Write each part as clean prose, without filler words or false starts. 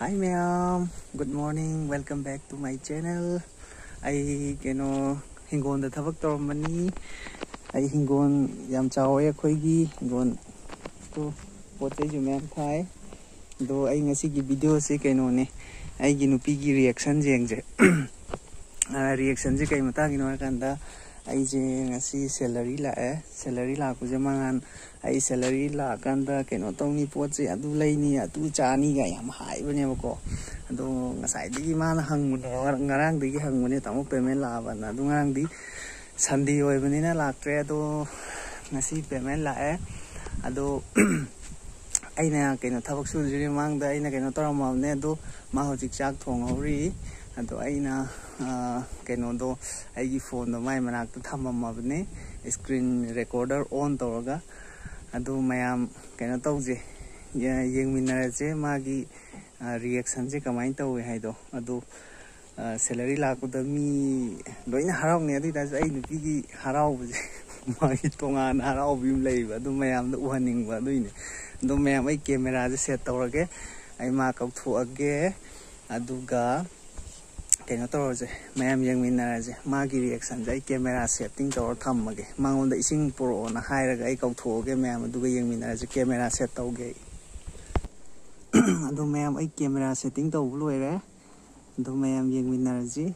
Hi ma'am, good morning. Welcome back to my channel. I hingon the thabak tormani. I hingon yam chawe khoigi hingon to pote ju ma'am thai. Do I ngasi gi video se ne I gi nupi gi reaction jeng je. Reaction je kai mata gi no kanda I je ngasi salary la ku je mangan I salary la kanda tong ni pot je adu lai ni adu cha ni ga yam hai bane bako ado ngasai di mana hang ngarang di hang mune tamo payment la ba na du ngarang di Sunday oi bane na la tre ado ngasi payment la ado aina thabak su jiri mang da aina toram ne ado ma hojik chak thong hori ado aina do aigi phone do mai manak tu thamma bane screen recorder on toraga ado mayam tawje yeng minare je magi reaction je kamai tawi haido ado salary la ku da mi loina haraw ne adi da ai nupi gi haraw je magi tongan haraw bim leiba ado mayam da uhaning ba doine ado mayam ai camera je set tawrage ai ma kau thuage aduga tawje mayam yeng minare je magi reaction je camera setting tawr thammage mangon da ising pro na hairaga ai kau thuage mayam aduga yeng minare je camera set tawge ado mayam ai camera setting taw loire ado mayam yeng minare je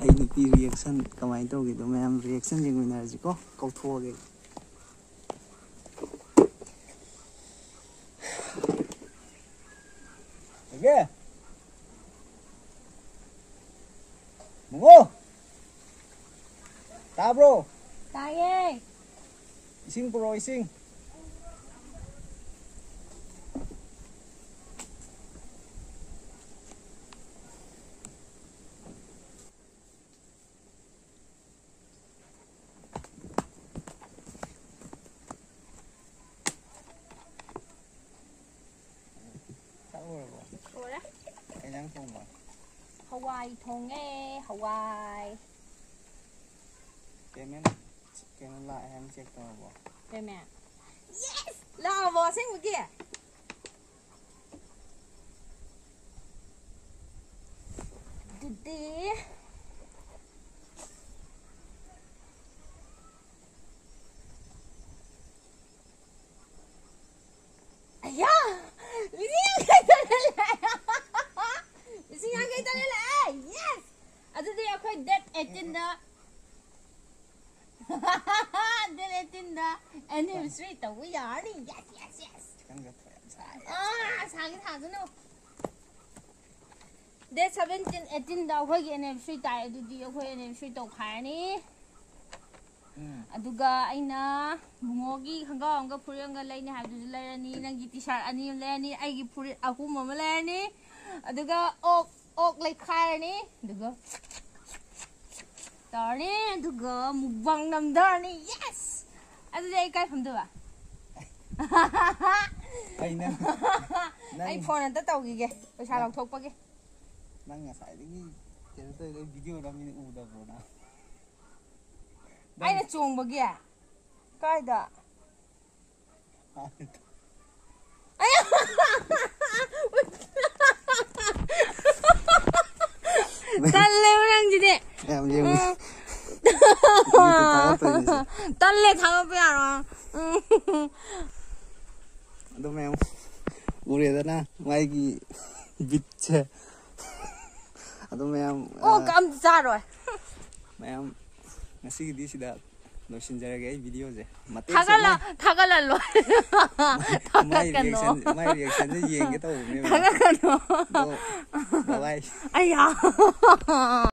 ai nupi reaction kamai tawge do mayam reaction yeng minare je ko kau thuage okay Mungo! Ta bro! Taye! Ising bro, ising! Sao rồi bro? Rồi đó. Cái nhang không mà. Hawaii thong Hawaii. Cái lại em check tao bro. Đây mẹ. Yes! Lo bò xem một kia. Đi. Aya! Lising cái tên này. Lising cái tên này. Yes! Adudi ako'y debt 18 na. Debt 18 na. Anniversary tawi yarni. Yes. Sagit hazo no. Debt 17 18 da ako'y anniversary tayo adudi ako'y anniversary taw khani. Aduga aina mungogi hangga amga puriyanga laini habdu lairani nangi t-shirt ani lairani aigi puri ahum ama lairani aduga ok lai khairani aduga tarni aduga mubang namdarni yes aduga ai kai famdu ba aina ai phone anta tawgige paisa laukthokpage nang ngasai digi video ramni uda bro na ai na chongbage kaida ai Talle orang jadi. Talle thang pe aro. Ado ma'am ure da na mai gi bitche. Ado ma'am Oh kam sa rồi. Ma'am ngasi di sida lotion jarage ai video je. Mate thagala lo. My reaction je yeng ke tau ne. Thagakano. Bye bye. Aya.